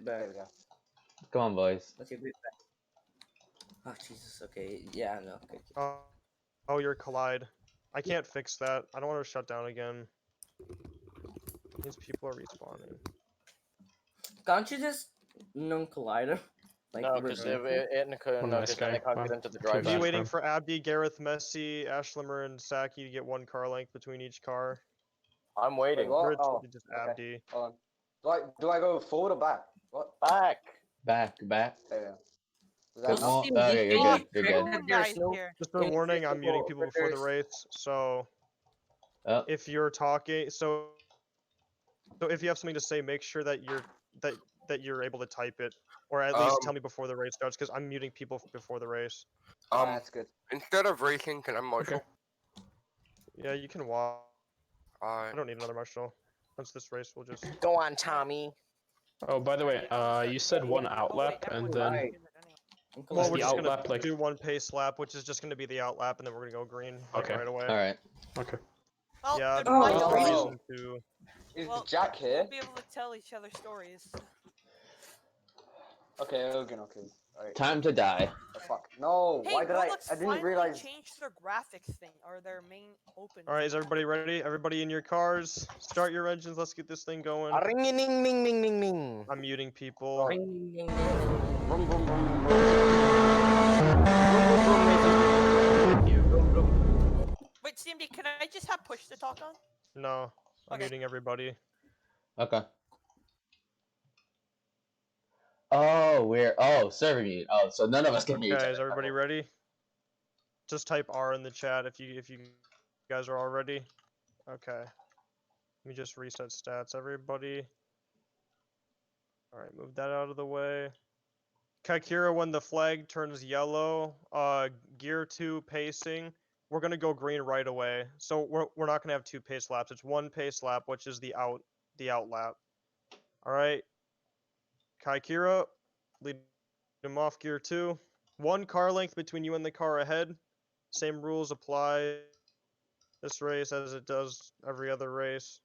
bit back. There we go. Come on, boys. Let's get a bit back. Oh Jesus. Okay. Yeah. No. Okay. Oh, you're collide. I can't fix that. I don't want to shut down again. These people are respawning. Can't you just collider? Like No, because remove then they can't Wow. get into the drive. Be waiting for Abdi, Gareth, Messi, Ashlimmer, and Saki to get 1 car length between each car. I'm waiting. What? Rich will Oh, be just okay. Abdi. Hold on. Do I go forward or back? What? Back. Back. There we go. Is that Good enough? mo- okay, you're good. You're good. That there's no Just a warning, I'm muting people before the race. So Oh, if you're talking, so if you have something to say, make sure that you're able to type it, or at least tell me before the race starts, because I'm muting people before the race. That's good. Instead of racing, can I marshal? Yeah, you can walk. I Alright. don't need another marshal. Once this race, we'll just. Go on, Tommy. Oh, by the way, you said 1 outlap, and then Well, we're the just gonna outlap, like- do 1 pace lap, which is just gonna be the outlap, and then we're gonna go green Okay. right away. all right. Okay. Well, Yeah, there might there's no be- reason to. Is well, Jack here? We'll be able to tell each other stories. Okay, okay. Alright. Time to die. Oh, fuck. No, Hey, why did I Roblox didn't finally realize. changed their graphics thing, or their main open. Alright, is everybody ready? Everybody in your cars? Start your engines, let's get this thing going. Ring ning ning ning ning ning. I'm muting people. Vroom, vroom, vroom. Wait, CMD, can I just have push to talk on? No, I'm Okay. muting everybody. Okay. Oh, server mute. Oh, so none of us can mute. Okay, is everybody ready? Just type R in the chat if you guys are all ready. Okay. Let me just reset stats, everybody. Alright, move that out of the way. Kaikira, when the flag turns yellow, gear 2 pacing, we're gonna go green right away. So we're not gonna have 2 pace laps. It's 1 pace lap, which is the out lap. Alright. Kaikira, lead him off gear 2. 1 car length between you and the car ahead. Same rules apply this race as it does every other race.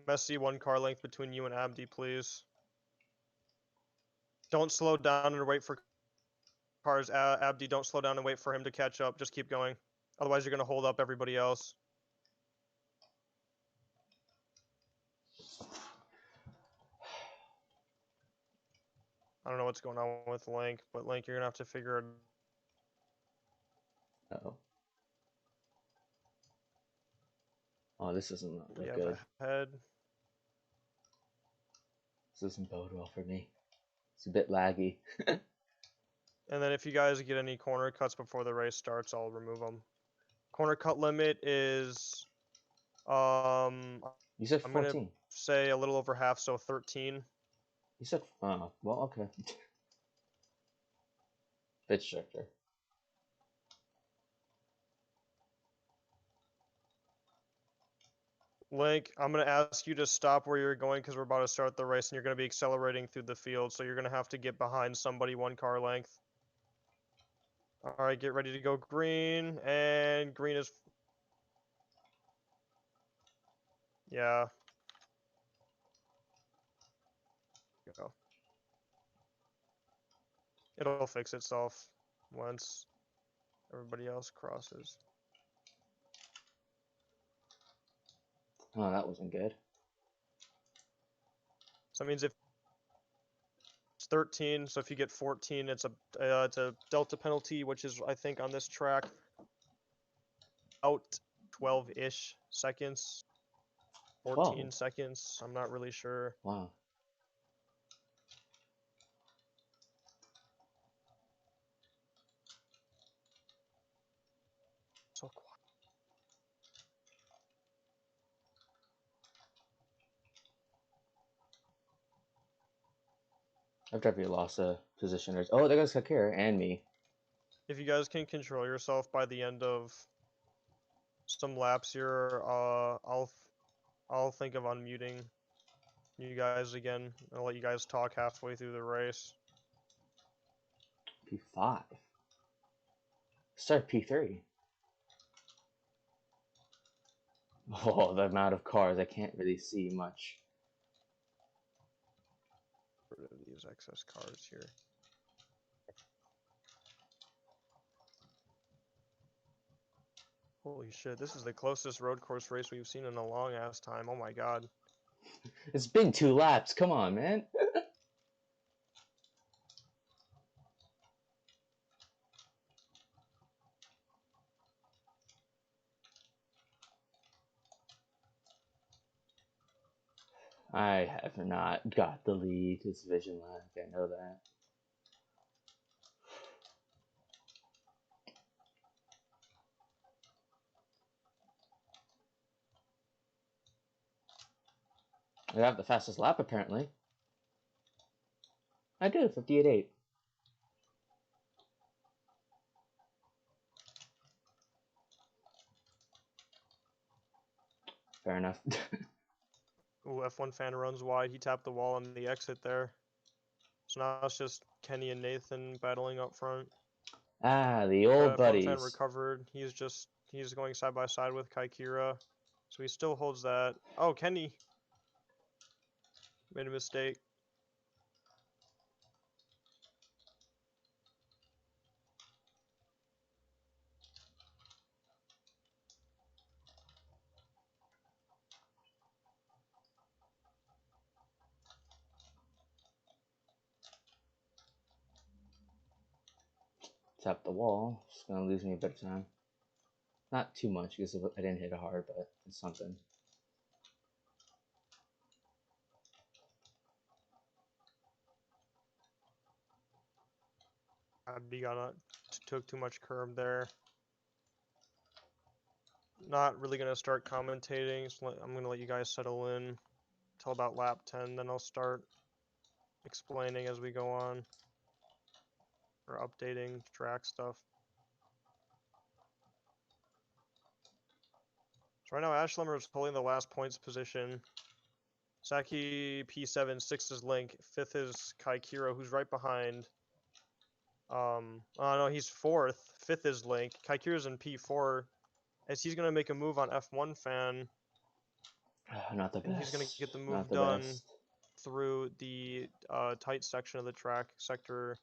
Messi, 1 car length between you and Abdi, please. Don't slow down and wait for cars. Abdi, don't slow down and wait for him to catch up. Just keep going. Otherwise, you're going to hold up everybody else. I don't know what's going on with Link, but Link, you're going to have to figure it Uh-oh. Oh, this isn't look We have good. ahead. This doesn't bode well for me. It's a bit laggy. And then if you guys get any corner cuts before the race starts, I'll remove them. Corner cut limit is, You said I'm gonna 14. say a little over half, so 13. You said, oh, well, okay. Bit stricter. Link, I'm going to ask you to stop where you're going because we're about to start the race and you're going to be accelerating through the field, so you're going to have to get behind somebody 1 car length. Alright, get ready to go green, and green is... Yeah. Go. It'll fix itself once everybody else crosses. Oh, that wasn't good. So that means if it's 13, so if you get 14, it's a delta penalty, which is, I think, on this track, out 12-ish seconds, 14 Whoa. seconds. I'm not really sure. Wow. So quiet. After we lost a positioners. Oh, there goes Kakir and me. If you guys can control yourself by the end of some laps here, I'll I'll think of unmuting you guys again. I'll let you guys talk halfway through the race. P5. Start P3. Oh, the amount of cars. I can't really see much. Rid of these excess cars here. Holy shit, this is the closest road course race we've seen in a long ass time. Oh my god. It's been 2 laps. Come on, man. I have not got the lead. It's vision lag. I know that. I have the fastest lap, apparently. I do, 58.8. Fair enough. Ooh, F1 fan runs wide. He tapped the wall on the exit there. So now it's just Kenny and Nathan battling up front. Ah, the old F1 buddies. fan recovered. He's going side by side with Kaikira. So he still holds that. Oh, Kenny made a mistake. Tap the wall. It's gonna lose me a bit of time. Not too much because I didn't hit it hard, but it's something. Abdi took too much curb there. Not really gonna start commentating. So I'm gonna let you guys settle in till about lap 10. Then I'll start explaining as we go on, or updating track stuff. So right now Ashlemmer is holding the last points position. Saki P7, 6 is Link, 5th is Kaikiro, who's right behind. Oh no, he's 4th. 5th is Link. Kaikira's in P4, as he's gonna make a move on F1 fan. Not the best. And he's gonna get the move Not the done best. through the tight section of the track, sector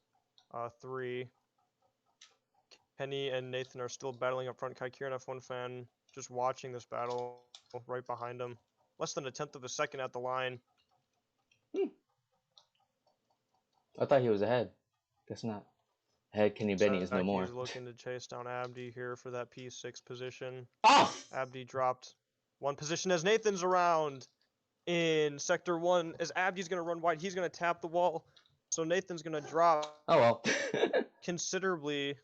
3. Kenny and Nathan are still battling up front. Kaikira and F1 fan just watching this battle right behind him. Less than a tenth of a second at the line. I thought he was ahead. Guess not. Ahead Kenny Benny is no Saki's more. looking to chase down Abdi here for that P6 position. Off! Abdi dropped one position as Nathan's around in sector 1. As Abdi's going to run wide, he's going to tap the wall. So Nathan's going to drop Oh well. considerably.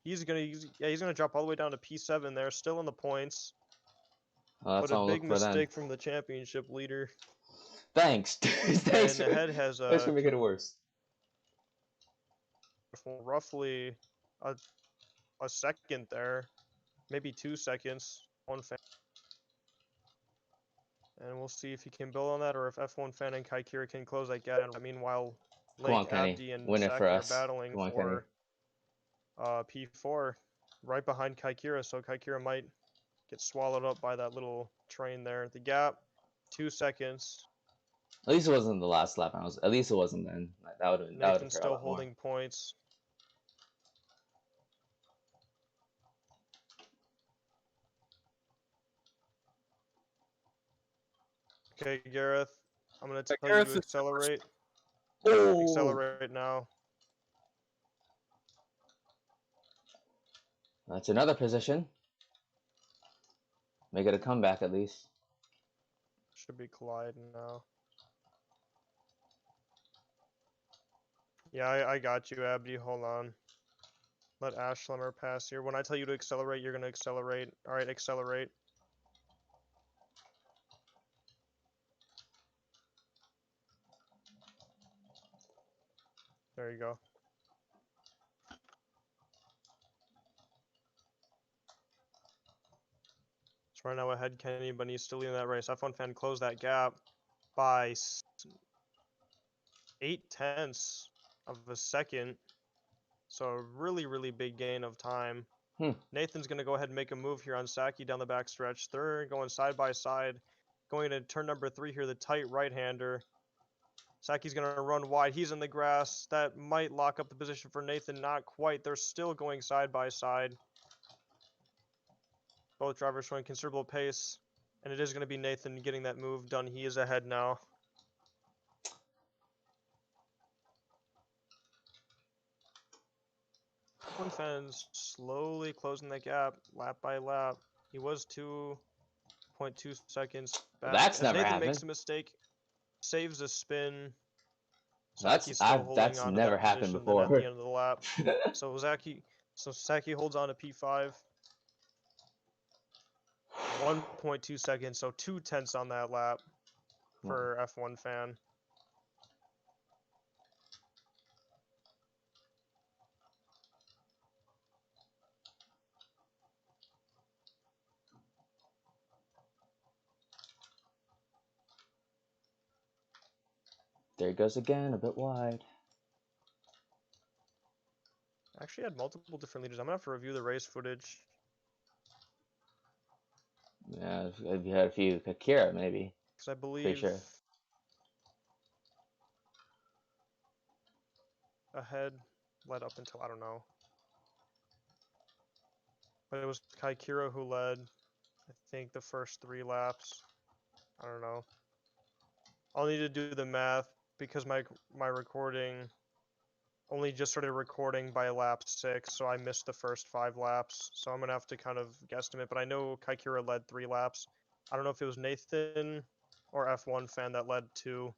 He's going to drop all the way down to P7 there, still in the points. Well, that's But a all big look for then. mistake from the championship leader. Thanks. Thanks And for, ahead has thanks for making it worse. roughly a second there, maybe 2 seconds. One fan. And we'll see if he can build on that, or if F1 fan and Kaikira can close that gap. Meanwhile, Come on, Link, Kenny. Abdi, and Win it Saki for are us. battling Come on, for P4, right behind Kaikira. So Kaikira might get swallowed up by that little train there. The gap, 2 seconds. At least it wasn't the last lap. At least it wasn't then. That would have Nathan's hurt a still lot more. holding points. Okay, Gareth, I'm gonna tell you Gareth to is- accelerate. Oh! Accelerate now. That's another position. Make it a comeback at least. Should be colliding now. Yeah, I got you, Abdi. Hold on. Let Ashlemmer pass here. When I tell you to accelerate, you're gonna accelerate. Alright, accelerate. There you go. So right now ahead Kenny, but he's still leading that race. F1 fan closed that gap by 0.8 of a second. So a really, really big gain of time. Nathan's going to go ahead and make a move here on Saki down the back stretch. They're going side by side. Going to turn number 3 here, the tight right-hander. Saki's going to run wide. He's in the grass. That might lock up the position for Nathan. Not quite. They're still going side by side. Both drivers showing considerable pace. And it is going to be Nathan getting that move done. He is ahead now. F1 fans slowly closing the gap, lap by lap. He was 2.2 seconds back. That's As never Nathan happened. makes a mistake, saves a spin. Saki's still holding That's on to never that happened position then at the before. end of the lap. So Saki holds on to P5. 1.2 seconds, so 0.2 on that lap for F1 fan. There he goes again, a bit wide. I actually had multiple different leaders. I'm gonna have to review the race footage. Yeah, if you had a few Kakira, maybe. Because I believe Pretty sure. ahead led up until, I don't know. But it was Kaikira who led, I think, the first 3 laps. I don't know. I'll need to do the math because my recording only just started recording by lap 6, so I missed the first 5 laps. So I'm gonna have to kind of guesstimate, but I know Kaikira led 3 laps. I don't know if it was Nathan or F1 fan that led 2.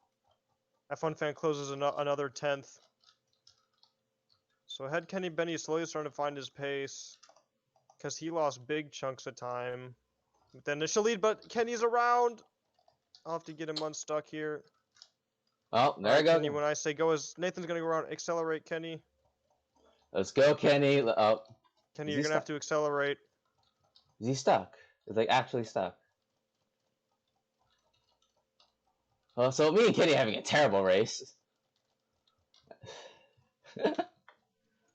F1 fan closes another 10th. So ahead Kenny Benny slowly starting to find his pace because he lost big chunks of time with the initial lead, but Kenny's around. I'll have to get him unstuck here. Oh, there we go. Kenny, when I say go, is Nathan's gonna go around. Accelerate, Kenny. Let's go, Kenny. Oh, Kenny, Is you're he gonna have to accelerate. is he stuck? Is like actually stuck? Well, so me and Kenny are having a terrible race. All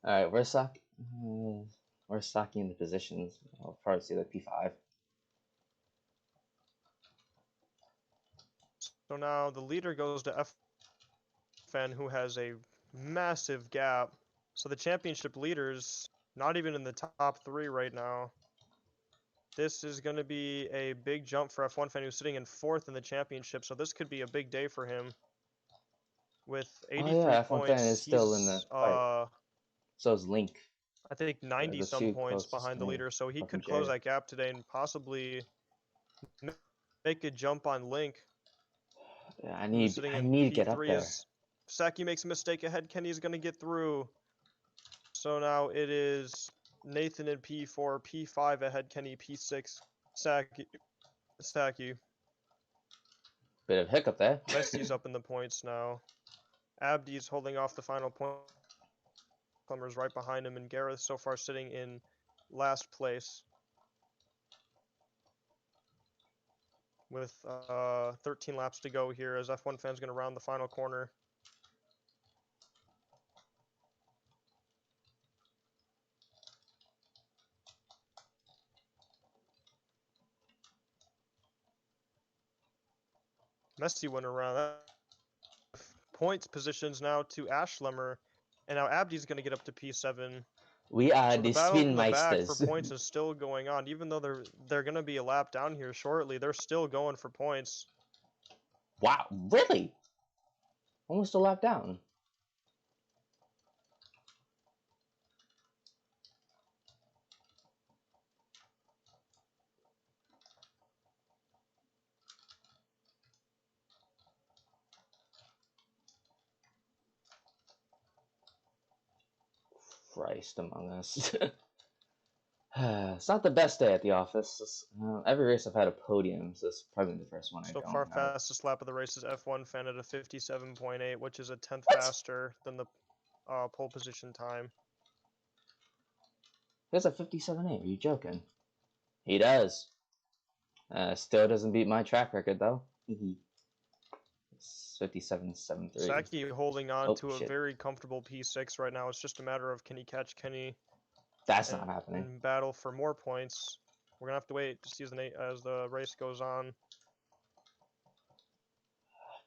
right, we're stocking the positions. I'll probably see like P5. So now the leader goes to FN, who has a massive gap. So the championship leaders not even in the top 3 right now. This is going to be a big jump for F1 fan, who's sitting in 4th in the championship. So this could be a big day for him. With 83 F1 points, fan is still in the fight. So is Link. I think 90 the some two points closest behind to the me, leader, so he apart from could close Jared. that gap today and possibly make a jump on Link. Yeah, I who's need sitting I in need to get up P3 there. as Saki makes a mistake ahead. Kenny's going to get through. So now it is Nathan in P4, P5 ahead Kenny, P6 Saki. Bit of hiccup there. Messi's up in the points now. Abdi's holding off the final point. Plumber's right behind him, and Gareth so far sitting in last place with 13 laps to go here as F1 fan's going to round the final corner. Messi went around that. Points positions now to Ashlemmer, and now Abdi's going to get up to P7. We are So the the battle in the back for Spinmeisters. points is still going on, even though they're going to be a lap down here shortly. They're still going for points. Wow, really? Almost a lap down. Christ among us. It's not the best day at the office. Every race I've had a podium, so it's probably the first one I So don't far, have. fastest lap of the race is F1 fan at a 57.8, which is a 10th What? faster than the pole position time. He has a 57.8. Are you joking? He does. Still doesn't beat my track record though. It's 57.73. Saki holding on Oh, to a shit. very comfortable P6 right now. It's just a matter of can he catch Kenny That's not happening. and battle for more points. We're gonna have to wait to see as the race goes on.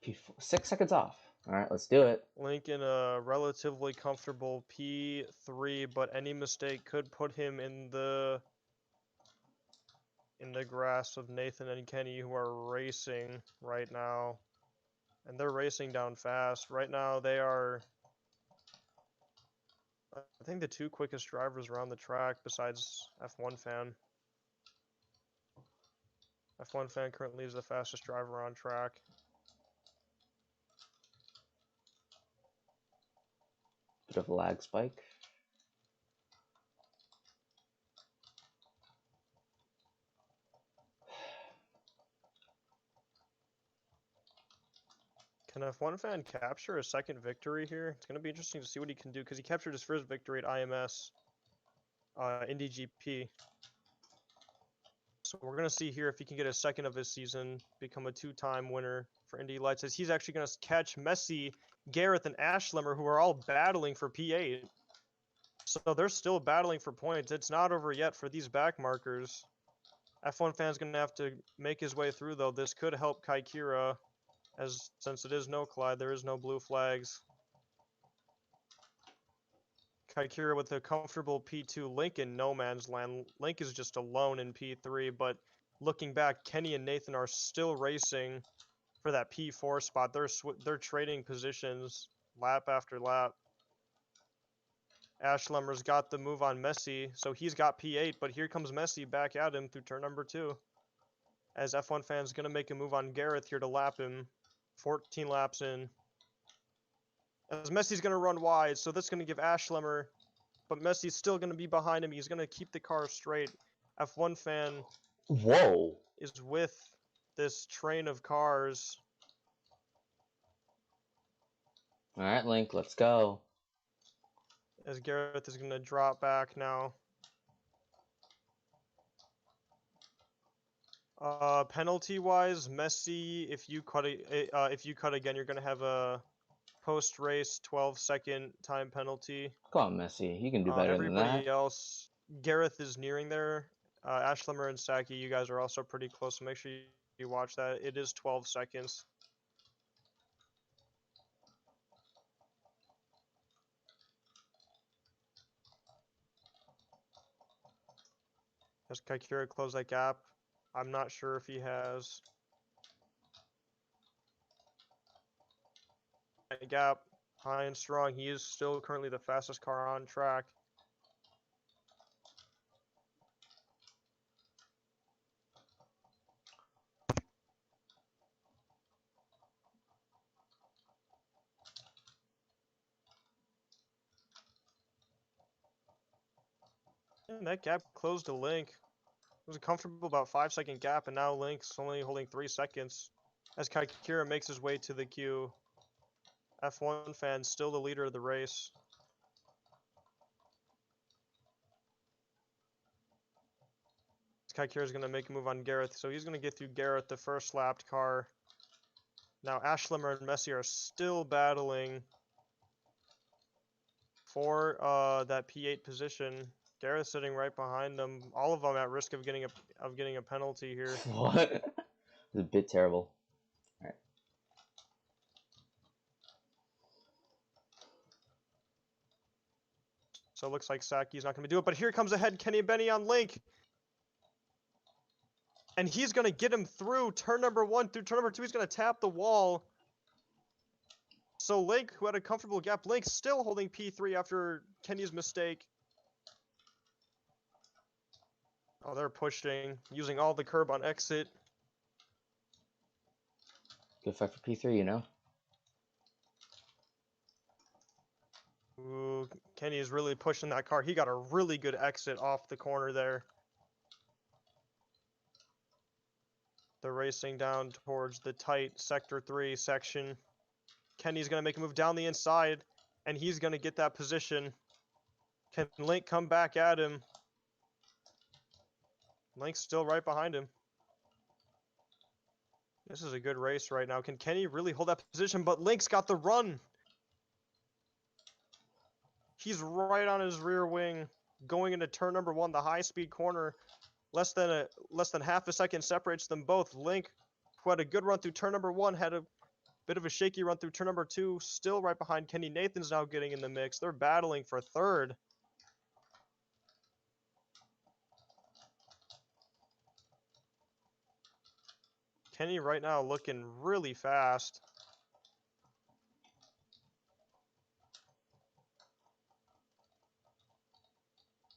P4, 6 seconds off. All right, let's do it. Link in a relatively comfortable P3, but any mistake could put him in the grasp of Nathan and Kenny, who are racing right now. And they're racing down fast. Right now they are, I think, the two quickest drivers around the track besides F1 Fan. F1 Fan currently is the fastest driver on track. Bit of a lag spike. Can F1 Fan capture a second victory here? It's going to be interesting to see what he can do, because he captured his first victory at IMS, Indy GP. So we're going to see here if he can get a second of his season, become a two-time winner for Indylights, as he's actually going to catch Messi, Gareth, and Ashlemmer, who are all battling for P8. So they're still battling for points. It's not over yet for these back markers. F1 Fan's going to have to make his way through, though. This could help Kaikira, as since it is no Clyde, there is no blue flags. Kaikira with a comfortable P2. Link in no man's land. Link is just alone in P3, but looking back, Kenny and Nathan are still racing for that P4 spot. They're trading positions lap after lap. Ashlemmer's got the move on Messi, so he's got P8, but here comes Messi back at him through turn number 2. As F1 Fan's going to make a move on Gareth here to lap him. 14 laps in. As Messi's going to run wide, so that's going to give Ashlemmer, but Messi's still going to be behind him. He's going to keep the car straight. F1 Fan Whoa. is with this train of cars. All right, Link, let's go. As Gareth is going to drop back now. Penalty-wise, Messi, if you cut again, you're going to have a post-race 12-second time penalty. Come on, Messi. You can do better than that. Everybody else, Gareth is nearing there. Ashlemmer and Saki, you guys are also pretty close, so make sure you watch that. It is 12 seconds. Has Kaikira closed that gap? I'm not sure if he has. Gap high and strong. He is still currently the fastest car on track. And that gap closed to Link. It was a comfortable about 5-second gap, and now Link's only holding 3 seconds. As Kaikira makes his way to the queue. F1 Fan still the leader of the race. Kaikira is going to make a move on Gareth, so he's going to get through Gareth, the first lapped car. Now Ashlemmer and Messi are still battling for that P8 position. Gareth sitting right behind them. All of them at risk of getting a penalty here. What? It's a bit terrible. All right. So it looks like Saki's not going to do it, but here comes ahead Kenny and Benny on Link. And he's going to get him through turn number 1 through turn number 2. He's going to tap the wall. So Link, who had a comfortable gap, Link still holding P3 after Kenny's mistake. Oh, they're pushing, using all the curb on exit. Good fight for P3, you know? Ooh, Kenny is really pushing that car. He got a really good exit off the corner there. They're racing down towards the tight Sector 3 section. Kenny's going to make a move down the inside, and he's going to get that position. Can Link come back at him? Link's still right behind him. This is a good race right now. Can Kenny really hold that position? But Link's got the run. He's right on his rear wing, going into turn number 1, the high-speed corner. Less than half a second separates them both. Link, who had a good run through turn number 1, had a bit of a shaky run through turn number 2. Still right behind Kenny. Nathan's now getting in the mix. They're battling for third. Kenny right now looking really fast.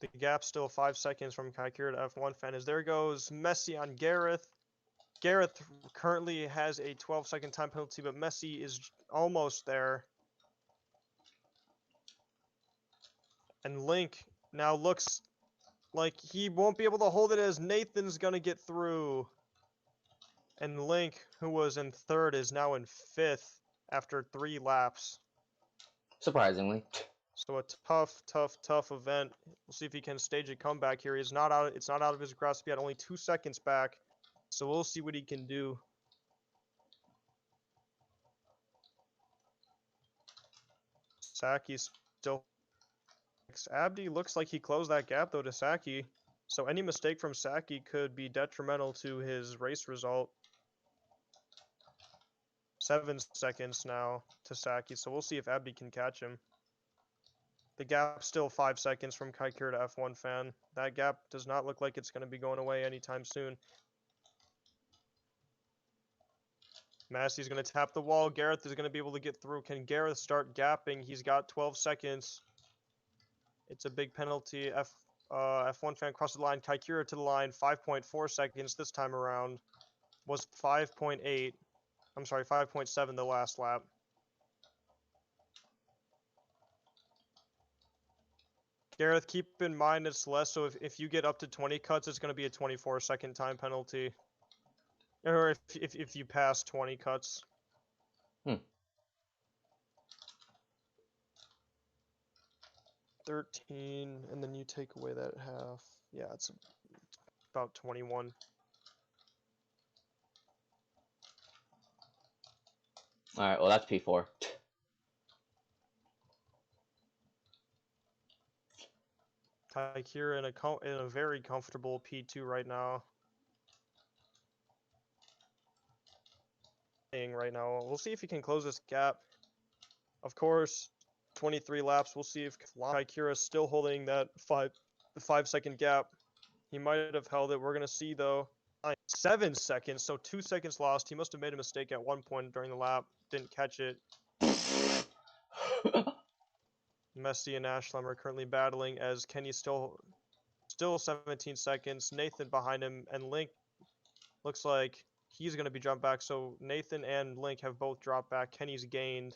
The gap still 5 seconds from Kaikira to F1 fan. As there goes Messi on Gareth. Gareth currently has a 12-second time penalty, but Messi is almost there. And Link now looks like he won't be able to hold it as Nathan's gonna get through. And Link, who was in 3rd, is now in 5th after 3 laps. Surprisingly. So a tough event. We'll see if he can stage a comeback here. It's not out of his grasp yet. Only 2 seconds back. So we'll see what he can do. Saki still. Abdi looks like he closed that gap though to Saki. So any mistake from Saki could be detrimental to his race result. 7 seconds now to Saki. So we'll see if Abdi can catch him. The gap still 5 seconds from Kaikir to F1 fan. That gap does not look like it's going to be going away anytime soon. Massey's going to tap the wall. Gareth is going to be able to get through. Can Gareth start gapping? He's got 12 seconds. It's a big penalty. F1 fan crosses the line. Kaikira to the line. 5.4 seconds this time around. Was 5.8. I'm sorry, 5.7 the last lap. Gareth, keep in mind it's less, so if you get up to 20 cuts, it's going to be a 24-second time penalty. Or if you pass 20 cuts. 13, and then you take away that half. Yeah, it's about 21. Alright, well that's P4. Kaikira in a very comfortable P2 right now. Right now, we'll see if he can close this gap. Of course, 23 laps. We'll see if Kaikira is still holding that 5-second gap. He might have held it. We're gonna see though. 7 seconds, so 2 seconds lost. He must have made a mistake at one point during the lap. Didn't catch it. Messi and Ashlem are currently battling as Kenny's still 17 seconds. Nathan behind him, and Link looks like he's going to be jumped back. So Nathan and Link have both dropped back. Kenny's gained.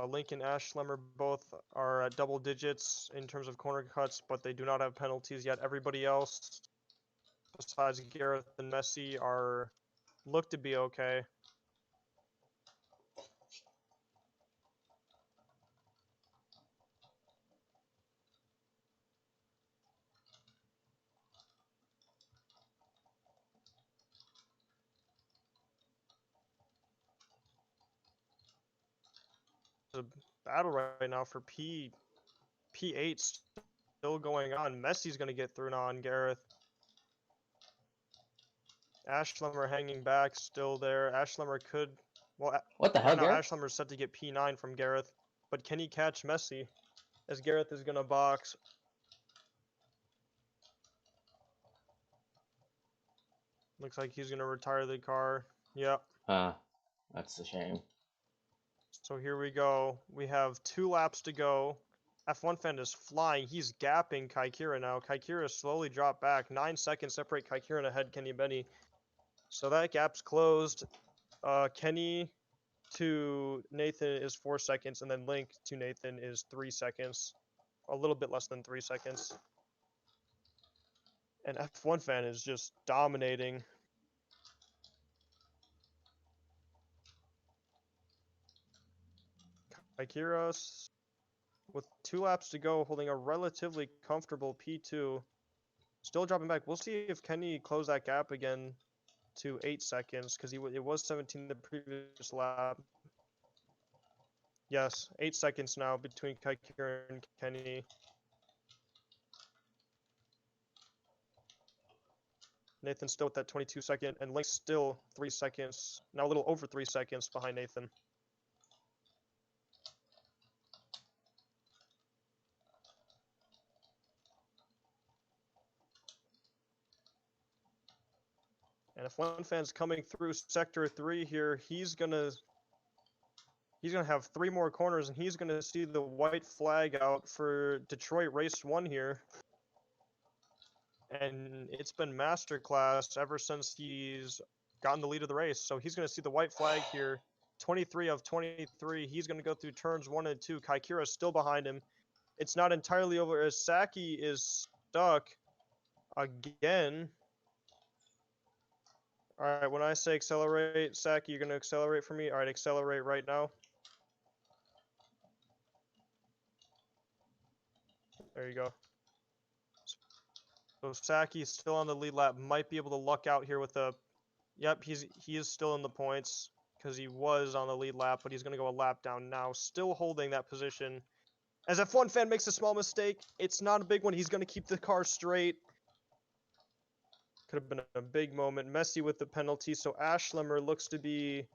Link and Ashlem both are at double digits in terms of corner cuts, but they do not have penalties yet. Everybody else, besides Gareth and Messi, look to be okay. A battle right now for P8 still going on. Messi's going to get through now on Gareth. Ashlemmer hanging back, still there. Ashlemmer could, well, What the hell, right now Gareth? Ashlemmer's set to get P9 from Gareth, but can he catch Messi? As Gareth is going to box. Looks like he's going to retire the car. Yep. That's a shame. So here we go. We have 2 laps to go. F1 fan is flying. He's gapping Kaikira now. Kaikira slowly dropped back. 9 seconds separate Kaikira and ahead Kenny Benny. So that gap's closed. Kenny to Nathan is 4 seconds, and then Link to Nathan is 3 seconds. A little bit less than 3 seconds. And F1 fan is just dominating. Akira, with 2 laps to go, holding a relatively comfortable P2. Still dropping back. We'll see if Kenny close that gap again to 8 seconds because it was 17 the previous lap. Yes, 8 seconds now between Kaikira and Kenny. Nathan still with that 22-second, and Link's still 3 seconds, now a little over 3 seconds behind Nathan. And if one fan's coming through sector 3 here, he's gonna have 3 more corners, and he's gonna see the white flag out for Detroit race 1 here. And it's been masterclass ever since he's gotten the lead of the race. So he's going to see the white flag here, 23 of 23. He's going to go through turns 1 and 2. Kaikira is still behind him. It's not entirely over as Saki is stuck again. All right, when I say accelerate, Saki, you're going to accelerate for me? All right, accelerate right now. There you go. So Saki is still on the lead lap. Might be able to luck out here with a... Yep, he is still in the points because he was on the lead lap, but he's going to go a lap down now. Still holding that position. As F1 fan makes a small mistake, it's not a big one. He's going to keep the car straight. Could have been a big moment. Messi with the penalty. So Ashlemmer looks to be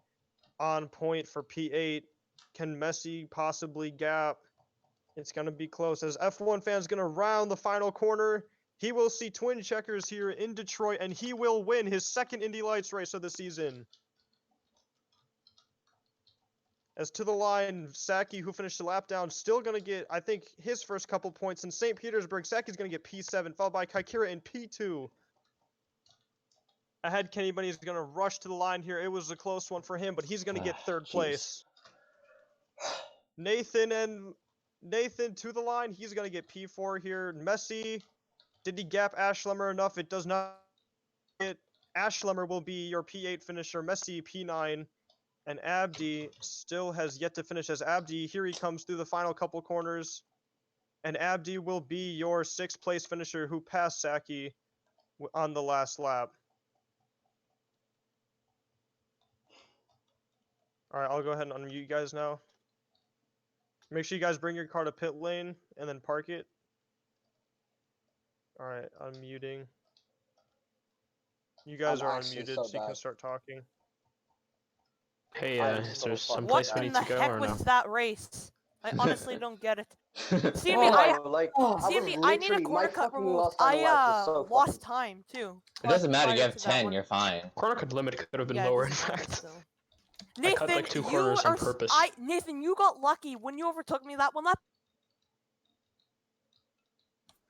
on point for P8. Can Messi possibly gap? It's going to be close. As F1 fan's going to round the final corner, he will see twin checkers here in Detroit, and he will win his second Indylights race of the season. As to the line, Saki, who finished the lap down, still going to get, I think, his first couple points. In St. Petersburg, Saki's going to get P7, followed by Kaikira in P2. Ahead, Kenny Bunny's going to rush to the line here. It was a close one for him, but he's going to get third place. Nathan to the line. He's going to get P4 here. Messi, did he gap Ashlemmer enough? It does not. Ashlemmer will be your P8 finisher. Messi P9. And Abdi still has yet to finish as Abdi. Here he comes through the final couple corners. And Abdi will be your 6th place finisher who passed Saki on the last lap. Alright, I'll go ahead and unmute you guys now. Make sure you guys bring your car to pit lane and then park it. Alright, unmuting. You guys I'm are actually unmuted, so so you can bad. start talking. Hey, I'm is so there fucking someplace What we in need the to go heck or was no? that race? I honestly don't get it. CMD, Oh, like, I was CMD, I need a literally, corner my cut fucking removed. lost time in life was I so lost fucking... time too. It doesn't matter. You prior have to that 10. one. You're fine. Corner cut limit could have been Yeah, it lower, in doesn't matter fact. still. I cut like 2 corners on purpose. Nathan, you got lucky when you overtook me that one lap.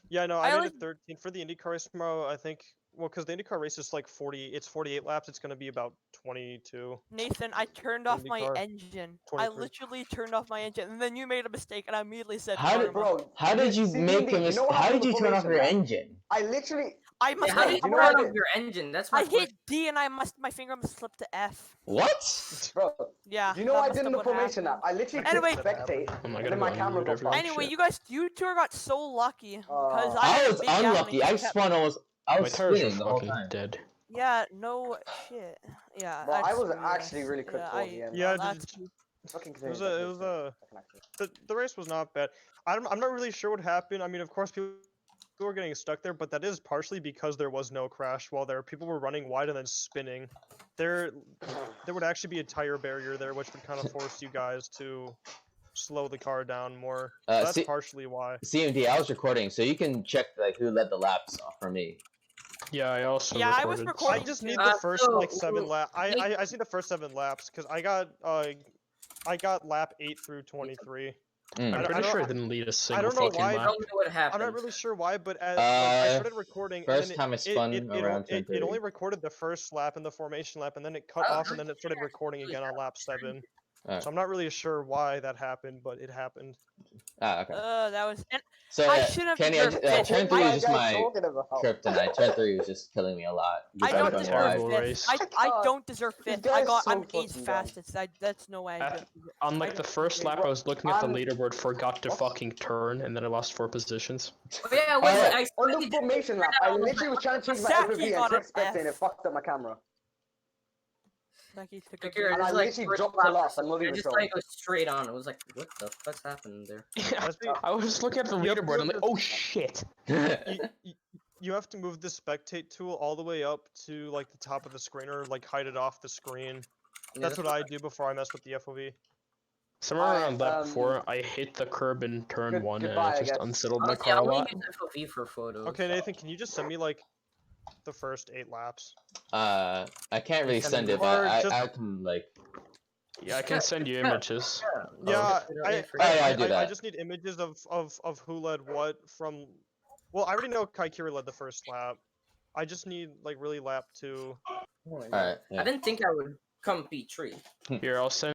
Yeah, no, I I only- needed 13 for the IndyCar race tomorrow. I think, well, because the IndyCar race is like 48 laps. It's going to be about 22. Nathan, I turned off my IndyCar, engine. I 23. literally turned off my engine, and then you made a mistake, and I immediately said, How did- karma. Bro, How did you see, make you a mistake? know what How happened did in you the turn off your formation, engine? I literally... I must Yeah, how do have you you know turn what I off did? your engine? That's my I question. hit D, and my finger must slip to F. What? Bro, Yeah. do you know that what I must did in have the what formation happened. app? I literally Anyway- clicked spectate, Oh my and god, then my I'm camera unmuted got everyone. fucked. Anyway, you guys, you two got so lucky because I I had a was big gap and unlucky. it I kept- spun almost. I My was tires are spinning the whole fucking time. dead. Yeah, no shit. Yeah. Well, I was screw you actually guys. really quick Yeah, towards the end. Yeah, that's Fucking it was continue, the race was not bad. I'm not really sure what happened. I mean, of course, people were getting stuck there, but that is partially because there was no crash while there. People were running wide and then spinning. There would actually be a tire barrier there, which would kind of force you guys to slow the car down more. So that's partially why. CMD, I was recording, so you can check like who led the laps for me. Yeah, I also Yeah, I recorded. was recording. I just too. need the first so, like 7 laps. I see the first 7 laps because I got lap 8 through 23. I'm I pretty don't- sure I didn't lead a single don't know fucking why- I lap. don't know what happened. I'm not really sure why, but like, I started recording. First and then time I spun around turn it 30. only recorded the first lap and the formation lap, and then it cut off, and then it started recording again on lap 7. Alright. So I'm not really sure why that happened, but it happened. Ah, okay. That was. And So I yeah, should have Kenny, deserved turn fifth. What three are is you just guys my talking about? kryptonite. Turn 3 was just killing me a lot. I Just don't don't know deserve why. Terrible fifth. race. I don't deserve This fifth. I guy's got. so I'm eighth fucking dumb. fastest. That's no way. On I like the don't first deserve lap, it. I was looking at the I'm- leaderboard, forgot to fucking turn, and then I lost 4 positions. Oh, yeah, Oh, wait, yeah. I On swear the you formation lap, I literally was trying to change my Saki FOV got and an took spectate and it F. fucked up my camera. Saki took a Akira, And this I is like literally first dropped lap to or last, I'm not something. I even just sure. like go straight on. It was like, what the fuck's happening there? Yeah, Actually, I was just looking at the you have to leaderboard. I'm move like, the- oh shit. you have to move the spectate tool all the way up to like the top of the screen or like hide it off the screen. That's what I do before I mess with the FOV. Somewhere around lap um, 4, I hit the curb in turn 1, and goodbye, I it just guess. unsettled my Honestly, car I a only lot. use FOV for photos. Okay, Nathan, can you just send me like the first 8 laps? I can't really send send me it, the- but Or I just- can like. Yeah, I can send you images. Yeah, Oh, yeah, I do I that. just need images of who led what from. Well, I already know Kaikira led the first lap. I just need like really lap 2. Alright. I didn't think I would come P3. Here, I'll send